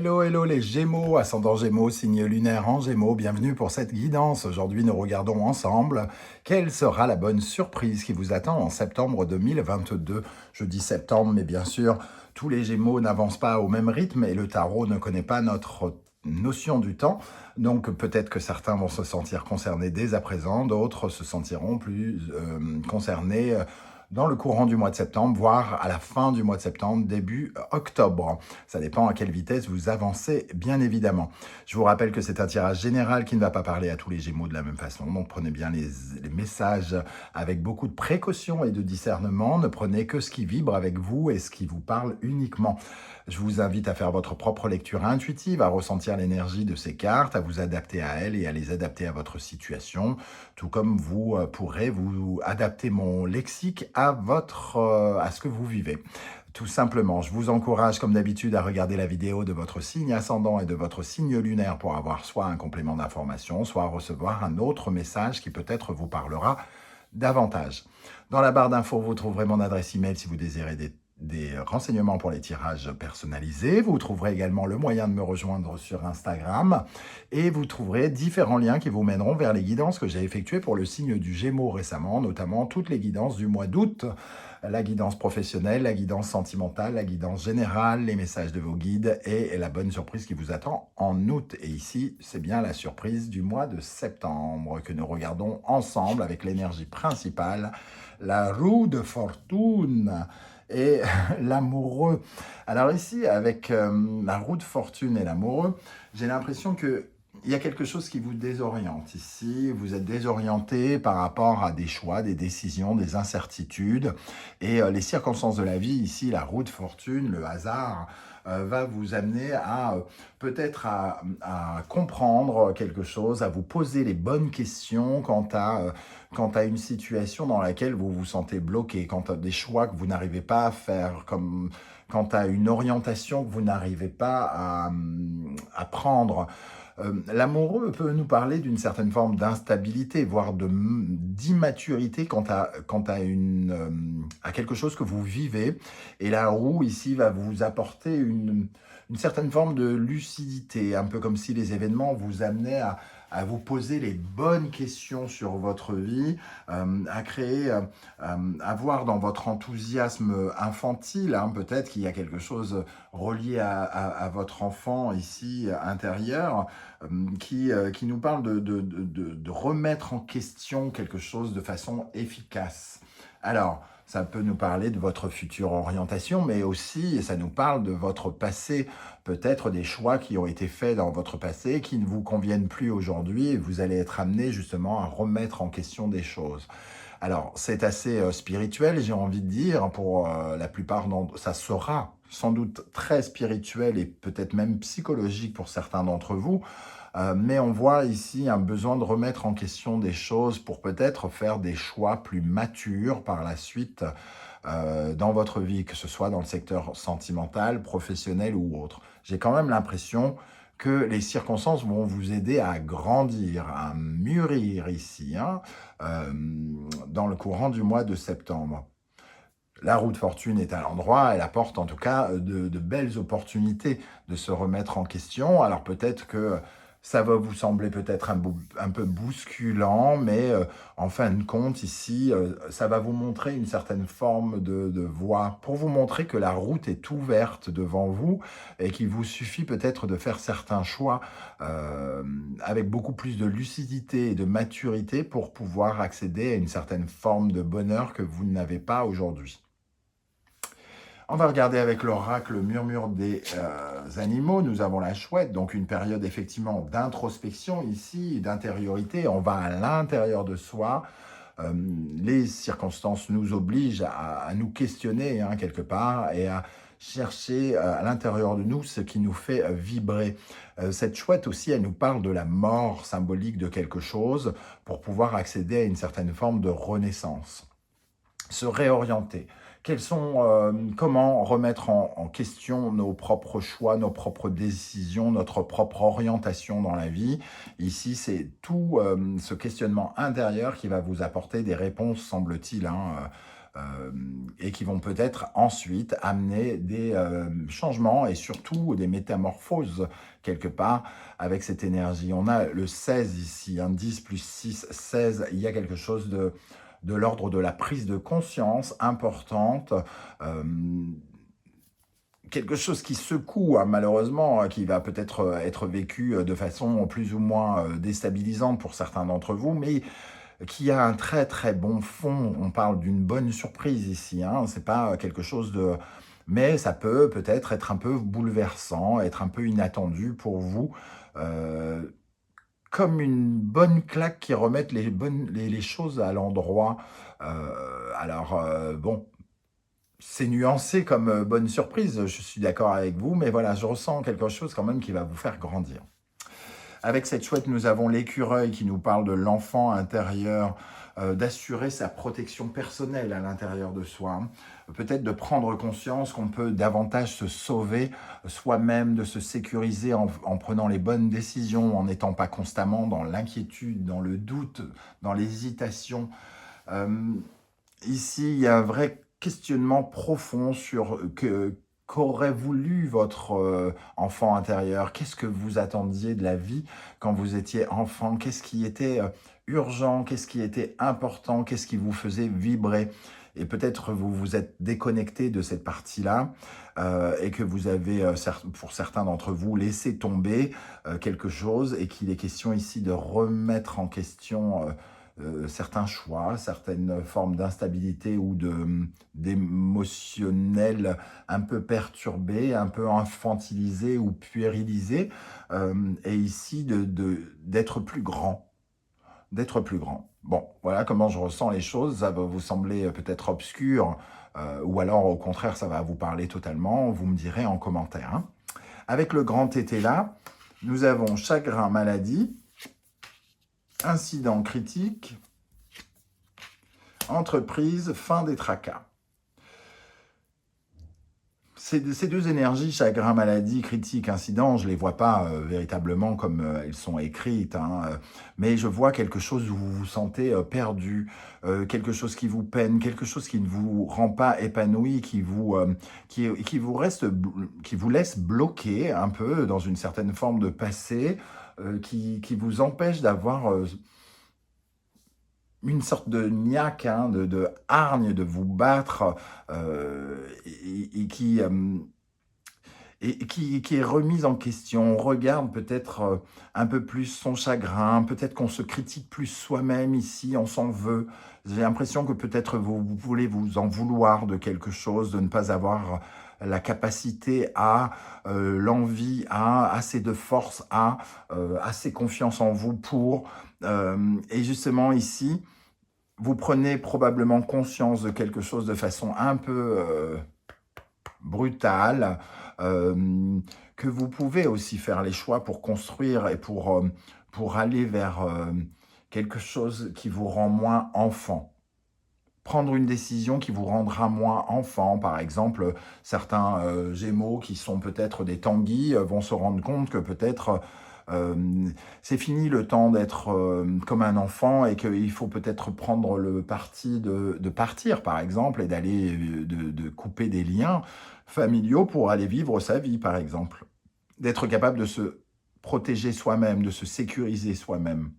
Hello, hello les Gémeaux, ascendant Gémeaux, signe lunaire en Gémeaux, bienvenue pour cette guidance. Aujourd'hui, nous regardons ensemble quelle sera la bonne surprise qui vous attend en septembre 2022. Je dis septembre, mais bien sûr, tous les Gémeaux n'avancent pas au même rythme et le tarot ne connaît pas notre notion du temps. Donc peut-être que certains vont se sentir concernés dès à présent, d'autres se sentiront plus concernés dans le courant du mois de septembre, voire à la fin du mois de septembre, début octobre. Ça dépend à quelle vitesse vous avancez, bien évidemment. Je vous rappelle que c'est un tirage général qui ne va pas parler à tous les Gémeaux de la même façon. Donc prenez bien les messages avec beaucoup de précaution et de discernement. Ne prenez que ce qui vibre avec vous et ce qui vous parle uniquement. Je vous invite à faire votre propre lecture intuitive, à ressentir l'énergie de ces cartes, à vous adapter à elles et à les adapter à votre situation, tout comme vous pourrez vous adapter mon lexique à ce que vous vivez. Tout simplement, je vous encourage comme d'habitude à regarder la vidéo de votre signe ascendant et de votre signe lunaire pour avoir soit un complément d'information, soit recevoir un autre message qui peut-être vous parlera davantage. Dans la barre d'infos, vous trouverez mon adresse email si vous désirez des renseignements pour les tirages personnalisés. Vous trouverez également le moyen de me rejoindre sur Instagram et vous trouverez différents liens qui vous mèneront vers les guidances que j'ai effectuées pour le signe du Gémeaux récemment, notamment toutes les guidances du mois d'août, la guidance professionnelle, la guidance sentimentale, la guidance générale, les messages de vos guides et la bonne surprise qui vous attend en août. Et ici, c'est bien la surprise du mois de septembre que nous regardons ensemble avec l'énergie principale, la roue de fortune et l'amoureux. Alors ici, avec la roue de fortune et l'amoureux, j'ai l'impression que il y a quelque chose qui vous désoriente. Ici, vous êtes désorienté par rapport à des choix, des décisions, des incertitudes. Et les circonstances de la vie, ici, la roue de fortune, le hasard, va vous amener à peut-être à comprendre quelque chose, à vous poser les bonnes questions quant à une situation dans laquelle vous vous sentez bloqué, quant à des choix que vous n'arrivez pas à faire, quant à une orientation que vous n'arrivez pas à prendre. L'amoureux peut nous parler d'une certaine forme d'instabilité, voire d'immaturité quant à quelque chose que vous vivez. Et la roue, ici, va vous apporter une certaine forme de lucidité, un peu comme si les événements vous amenaient à vous poser les bonnes questions sur votre vie, à créer, à voir dans votre enthousiasme infantile, hein, peut-être qu'il y a quelque chose relié à votre enfant ici intérieur, qui nous parle de remettre en question quelque chose de façon efficace. Alors, ça peut nous parler de votre future orientation, mais aussi, ça nous parle de votre passé, peut-être des choix qui ont été faits dans votre passé, qui ne vous conviennent plus aujourd'hui, et vous allez être amené justement à remettre en question des choses. Alors, c'est assez spirituel, j'ai envie de dire, pour la plupart d'entre ça sera sans doute très spirituel et peut-être même psychologique pour certains d'entre vous, mais on voit ici un besoin de remettre en question des choses pour peut-être faire des choix plus matures par la suite dans votre vie, que ce soit dans le secteur sentimental, professionnel ou autre. J'ai quand même l'impression que les circonstances vont vous aider à grandir, à mûrir ici, hein, dans le courant du mois de septembre. La roue de fortune est à l'endroit, elle apporte en tout cas de belles opportunités de se remettre en question. Alors peut-être que ça va vous sembler peut-être un peu bousculant, mais en fin de compte, ici, ça va vous montrer une certaine forme de voie, pour vous montrer que la route est ouverte devant vous et qu'il vous suffit peut-être de faire certains choix avec beaucoup plus de lucidité et de maturité pour pouvoir accéder à une certaine forme de bonheur que vous n'avez pas aujourd'hui. On va regarder avec l'oracle murmure des animaux. Nous avons la chouette, donc une période effectivement d'introspection ici, d'intériorité. On va à l'intérieur de soi. Les circonstances nous obligent à nous questionner hein, quelque part et à chercher à l'intérieur de nous ce qui nous fait vibrer. Cette chouette aussi, elle nous parle de la mort symbolique de quelque chose pour pouvoir accéder à une certaine forme de renaissance. Se réorienter. Comment remettre en question nos propres choix, nos propres décisions, notre propre orientation dans la vie. Ici, c'est tout ce questionnement intérieur qui va vous apporter des réponses, semble-t-il, hein, et qui vont peut-être ensuite amener des changements et surtout des métamorphoses quelque part avec cette énergie. On a le 16 ici, 10 plus 6, 16, il y a quelque chose de l'ordre de la prise de conscience importante, euh, quelque chose qui secoue, hein, malheureusement, qui va peut-être être vécu de façon plus ou moins déstabilisante pour certains d'entre vous, mais qui a un très très bon fond. On parle d'une bonne surprise ici, hein. C'est pas quelque chose de... Mais ça peut peut-être être un peu bouleversant, être un peu inattendu pour vous, euh, comme une bonne claque qui remette les choses à l'endroit. Bon, c'est nuancé comme bonne surprise, je suis d'accord avec vous, mais voilà, je ressens quelque chose quand même qui va vous faire grandir. Avec cette chouette, nous avons l'écureuil qui nous parle de l'enfant intérieur, d'assurer sa protection personnelle à l'intérieur de soi. Hein. Peut-être de prendre conscience qu'on peut davantage se sauver soi-même, de se sécuriser en prenant les bonnes décisions, en n'étant pas constamment dans l'inquiétude, dans le doute, dans l'hésitation. Euh, Ici, il y a un vrai questionnement profond sur qu'aurait voulu votre enfant intérieur. Qu'est-ce que vous attendiez de la vie quand vous étiez enfant? Qu'est-ce qui était urgent? Qu'est-ce qui était important? Qu'est-ce qui vous faisait vibrer? Et peut-être vous vous êtes déconnecté de cette partie-là et que vous avez, pour certains d'entre vous, laissé tomber quelque chose et qu'il est question ici de remettre en question certains choix, certaines formes d'instabilité ou d'émotionnel un peu perturbé, un peu infantilisé ou puérilisé, et ici d'être plus grand, d'être plus grand. Bon, voilà comment je ressens les choses. Ça va vous sembler peut-être obscur, ou alors au contraire, ça va vous parler totalement. Vous me direz en commentaire. Hein. Avec le grand tété là, nous avons chagrin, maladie, incident critique, entreprise, fin des tracas. Ces deux énergies, chagrin, maladie, critique, incident, je ne les vois pas véritablement comme elles sont écrites, hein, mais je vois quelque chose où vous vous sentez perdu, quelque chose qui vous peine, quelque chose qui ne vous rend pas épanoui, qui vous laisse bloqué un peu dans une certaine forme de passé, qui vous empêche d'avoir une sorte de niaque, hein, de hargne, de vous battre, qui est remise en question. On regarde peut-être un peu plus son chagrin, peut-être qu'on se critique plus soi-même ici, on s'en veut. J'ai l'impression que peut-être vous voulez vous en vouloir de quelque chose, de ne pas avoir la capacité à, l'envie à, assez de force à, assez confiance en vous pour... et justement ici, vous prenez probablement conscience de quelque chose de façon un peu brutale, que vous pouvez aussi faire les choix pour construire et pour aller vers quelque chose qui vous rend moins enfant. Prendre une décision qui vous rendra moins enfant. Par exemple, certains Gémeaux qui sont peut-être des Tanguy vont se rendre compte que peut-être c'est fini le temps d'être comme un enfant et qu'il faut peut-être prendre le parti de partir, par exemple, et d'aller de couper des liens familiaux pour aller vivre sa vie, par exemple. D'être capable de se protéger soi-même, de se sécuriser soi-même,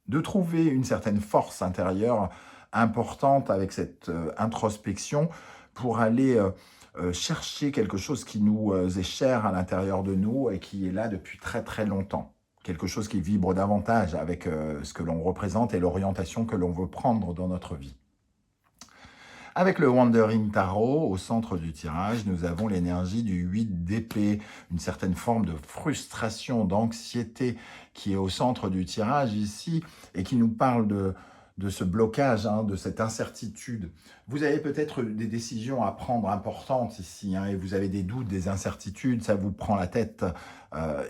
de trouver une certaine force intérieure importante avec cette introspection pour aller chercher quelque chose qui nous est cher à l'intérieur de nous et qui est là depuis très très longtemps. Quelque chose qui vibre davantage avec ce que l'on représente et l'orientation que l'on veut prendre dans notre vie. Avec le Wandering Tarot, au centre du tirage, nous avons l'énergie du 8 d'épée, une certaine forme de frustration, d'anxiété qui est au centre du tirage ici et qui nous parle de ce blocage, hein, de cette incertitude. Vous avez peut-être des décisions à prendre importantes ici, hein, et vous avez des doutes, des incertitudes, ça vous prend la tête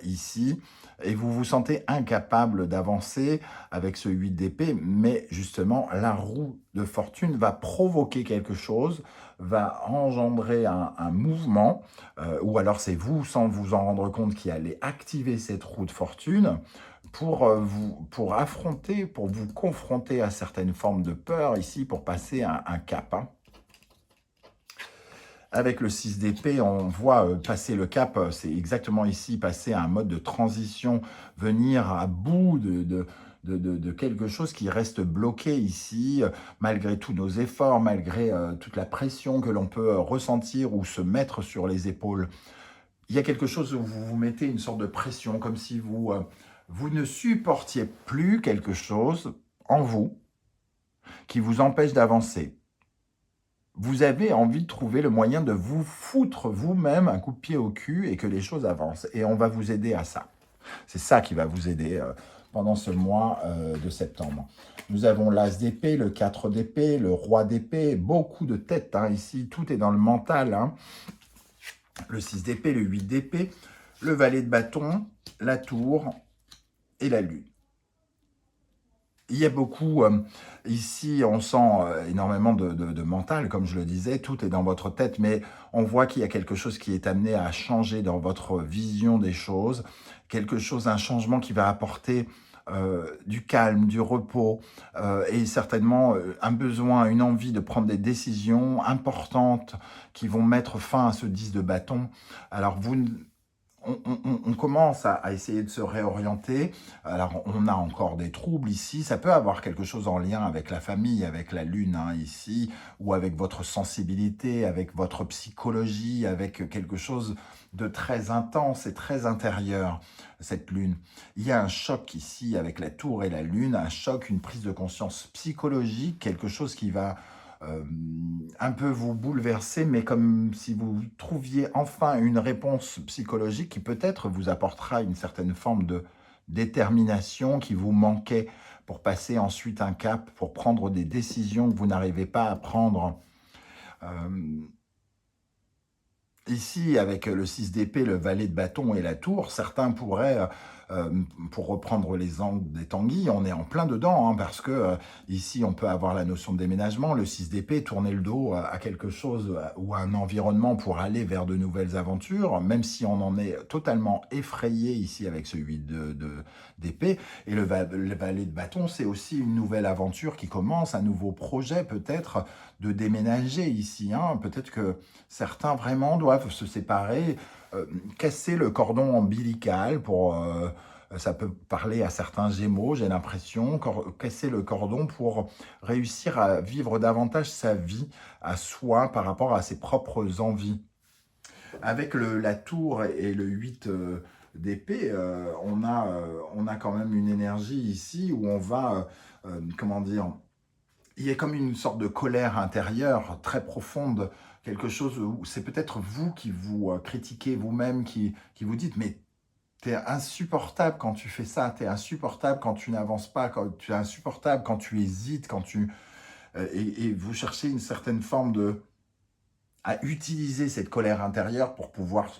ici, et vous vous sentez incapable d'avancer avec ce 8 d'épée, mais justement, la roue de fortune va provoquer quelque chose, va engendrer un mouvement, ou alors c'est vous, sans vous en rendre compte, qui allez activer cette roue de fortune, pour affronter, pour vous confronter à certaines formes de peur ici, pour passer un cap. Hein. Avec le 6 d'épée, on voit passer le cap, c'est exactement ici, passer à un mode de transition, venir à bout de quelque chose qui reste bloqué ici, malgré tous nos efforts, malgré toute la pression que l'on peut ressentir ou se mettre sur les épaules. Il y a quelque chose où vous vous mettez une sorte de pression, comme si vous ne supportiez plus quelque chose en vous qui vous empêche d'avancer. Vous avez envie de trouver le moyen de vous foutre vous-même un coup de pied au cul et que les choses avancent. Et on va vous aider à ça. C'est ça qui va vous aider pendant ce mois de septembre. Nous avons l'As d'épée, le 4 d'épée, le Roi d'épée, beaucoup de têtes ici, tout est dans le mental. Le 6 d'épée, le 8 d'épée, le Valet de bâton, la Tour et la Lune. Il y a beaucoup, ici on sent énormément de mental, comme je le disais, tout est dans votre tête, mais on voit qu'il y a quelque chose qui est amené à changer dans votre vision des choses, quelque chose, un changement qui va apporter du calme, du repos, et certainement un besoin, une envie de prendre des décisions importantes qui vont mettre fin à ce 10 de bâton. Alors on commence à essayer de se réorienter. Alors, on a encore des troubles ici. Ça peut avoir quelque chose en lien avec la famille, avec la lune ici, ou avec votre sensibilité, avec votre psychologie, avec quelque chose de très intense et très intérieur, cette lune. Il y a un choc ici avec la tour et la lune, un choc, une prise de conscience psychologique, quelque chose qui va un peu vous bouleverser, mais comme si vous trouviez enfin une réponse psychologique qui peut-être vous apportera une certaine forme de détermination qui vous manquait pour passer ensuite un cap, pour prendre des décisions que vous n'arrivez pas à prendre. Ici, avec le 6 d'épée, le valet de bâton et la tour, certains pourraient, pour reprendre les angles des tanguis, on est en plein dedans, parce que ici, on peut avoir la notion de déménagement, le 6 d'épée, tourner le dos à quelque chose ou à un environnement pour aller vers de nouvelles aventures, même si on en est totalement effrayé ici avec ce 8 d'épée. Et le valet de bâton, c'est aussi une nouvelle aventure qui commence, un nouveau projet peut-être de déménager ici. Peut-être que certains vraiment doivent se séparer, casser le cordon ombilical pour... ça peut parler à certains Gémeaux, j'ai l'impression, casser le cordon pour réussir à vivre davantage sa vie à soi par rapport à ses propres envies. Avec la tour et le 8 d'épée, on a quand même une énergie ici où on va, comment dire, il y a comme une sorte de colère intérieure très profonde, quelque chose où c'est peut-être vous qui vous critiquez vous-même, qui vous dites « mais t'es insupportable quand tu fais ça, t'es insupportable quand tu n'avances pas, quand tu es insupportable quand tu hésites, quand tu... et vous cherchez une certaine forme à utiliser cette colère intérieure pour pouvoir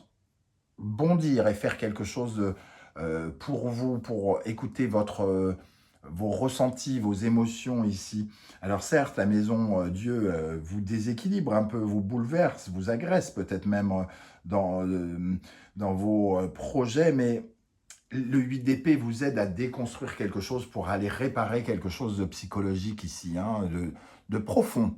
bondir et faire quelque chose pour vous, pour écouter vos ressentis, vos émotions ici. Alors certes, la maison Dieu vous déséquilibre un peu, vous bouleverse, vous agresse peut-être même dans vos projets, mais le 8 d'épée vous aide à déconstruire quelque chose pour aller réparer quelque chose de psychologique ici, de profond,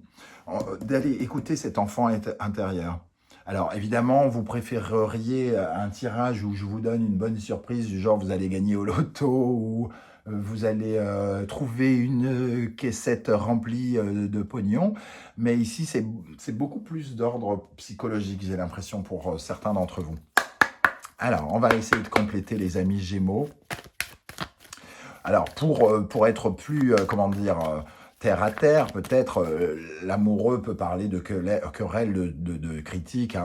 d'aller écouter cet enfant intérieur. Alors évidemment, vous préféreriez un tirage où je vous donne une bonne surprise, du genre vous allez gagner au loto ou vous allez trouver une caissette remplie de pognon. Mais ici, c'est beaucoup plus d'ordre psychologique, j'ai l'impression, pour certains d'entre vous. Alors, on va essayer de compléter les amis Gémeaux. Alors, pour être plus, comment dire, terre à terre, peut-être, l'amoureux peut parler de querelle, de critique,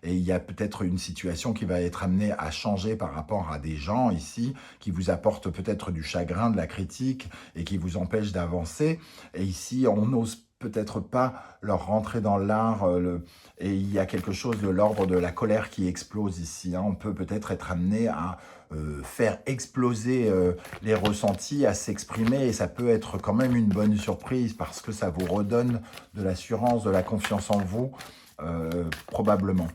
et il y a peut-être une situation qui va être amenée à changer par rapport à des gens ici, qui vous apportent peut-être du chagrin, de la critique, et qui vous empêchent d'avancer. Et ici, on n'ose peut-être pas leur rentrer dans l'art, et il y a quelque chose de l'ordre de la colère qui explose ici. On peut peut-être être amené à faire exploser les ressentis, à s'exprimer, et ça peut être quand même une bonne surprise parce que ça vous redonne de l'assurance, de la confiance en vous, probablement.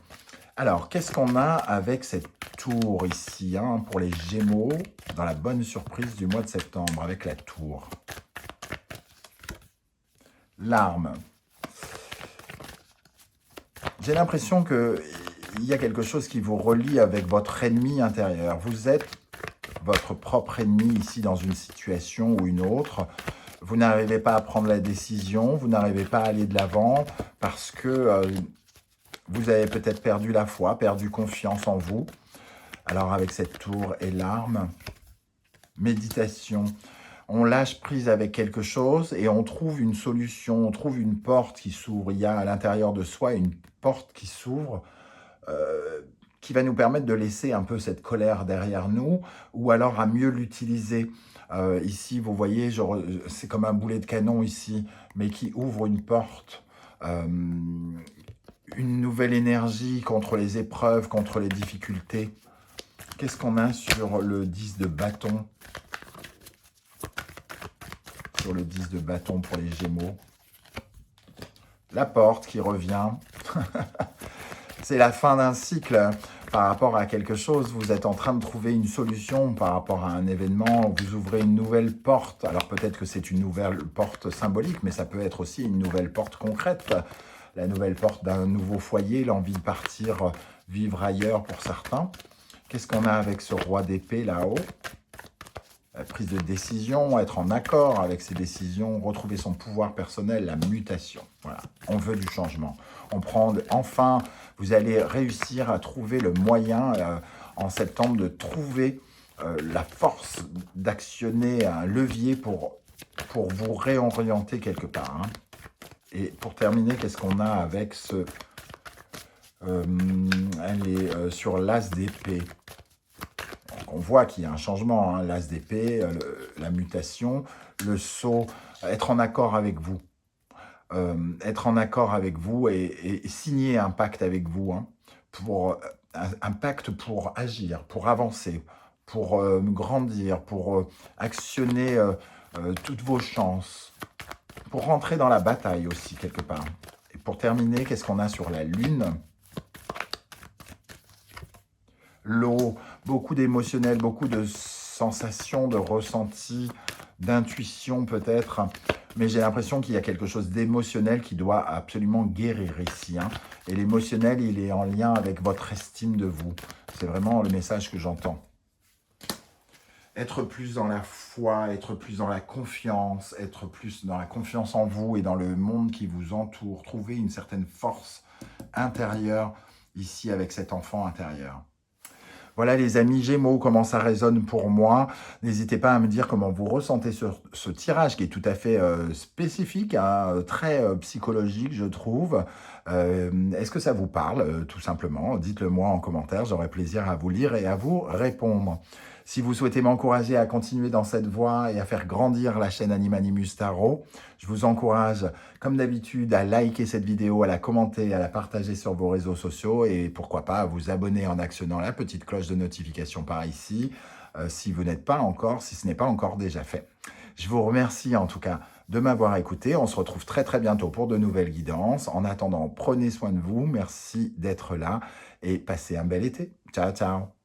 Alors, qu'est-ce qu'on a avec cette tour ici, pour les Gémeaux, dans la bonne surprise du mois de septembre, avec la tour? L'arme. J'ai l'impression qu'il y a quelque chose qui vous relie avec votre ennemi intérieur. Vous êtes votre propre ennemi ici dans une situation ou une autre. Vous n'arrivez pas à prendre la décision, vous n'arrivez pas à aller de l'avant parce que vous avez peut-être perdu la foi, perdu confiance en vous. Alors avec cette tour et l'arme, méditation, on lâche prise avec quelque chose et on trouve une solution, on trouve une porte qui s'ouvre. Il y a à l'intérieur de soi une porte qui s'ouvre, qui va nous permettre de laisser un peu cette colère derrière nous, ou alors à mieux l'utiliser. Ici, vous voyez, c'est comme un boulet de canon ici, mais qui ouvre une porte, une nouvelle énergie contre les épreuves, contre les difficultés. Qu'est-ce qu'on a sur le 10 de bâton? Sur le 10 de bâton pour les Gémeaux. La porte qui revient. C'est la fin d'un cycle par rapport à quelque chose. Vous êtes en train de trouver une solution par rapport à un événement. Vous ouvrez une nouvelle porte. Alors peut-être que c'est une nouvelle porte symbolique, mais ça peut être aussi une nouvelle porte concrète. La nouvelle porte d'un nouveau foyer, l'envie de partir vivre ailleurs pour certains. Qu'est-ce qu'on a avec ce roi d'épée là-haut? La prise de décision, être en accord avec ses décisions, retrouver son pouvoir personnel, la mutation. Voilà, on veut du changement. Enfin, vous allez réussir à trouver le moyen en septembre de trouver la force d'actionner un levier pour vous réorienter quelque part. Hein. Et pour terminer, qu'est-ce qu'on a avec ce... elle est sur l'as d'épée. On voit qu'il y a un changement, hein, l'as d'épée, la mutation, le saut, être en accord avec vous. Être en accord avec vous et signer un pacte avec vous, hein, un pacte pour agir, pour avancer, pour grandir, pour actionner toutes vos chances, pour rentrer dans la bataille aussi quelque part. Et pour terminer, qu'est-ce qu'on a sur la Lune? L'eau, beaucoup d'émotionnel, beaucoup de sensations, de ressentis, d'intuition peut-être. Mais j'ai l'impression qu'il y a quelque chose d'émotionnel qui doit absolument guérir ici. Hein. Et l'émotionnel, il est en lien avec votre estime de vous. C'est vraiment le message que j'entends. Être plus dans la foi, être plus dans la confiance, être plus dans la confiance en vous et dans le monde qui vous entoure. Trouver une certaine force intérieure ici avec cet enfant intérieur. Voilà les amis Gémeaux, comment ça résonne pour moi. N'hésitez pas à me dire comment vous ressentez sur ce tirage qui est tout à fait spécifique, hein, très psychologique je trouve. Est-ce que ça vous parle tout simplement? Dites-le moi en commentaire, j'aurai plaisir à vous lire et à vous répondre. Si vous souhaitez m'encourager à continuer dans cette voie et à faire grandir la chaîne Animanimus Tarot, je vous encourage, comme d'habitude, à liker cette vidéo, à la commenter, à la partager sur vos réseaux sociaux et pourquoi pas à vous abonner en actionnant la petite cloche de notification par ici, si ce n'est pas encore déjà fait. Je vous remercie en tout cas de m'avoir écouté. On se retrouve très très bientôt pour de nouvelles guidances. En attendant, prenez soin de vous. Merci d'être là et passez un bel été. Ciao, ciao.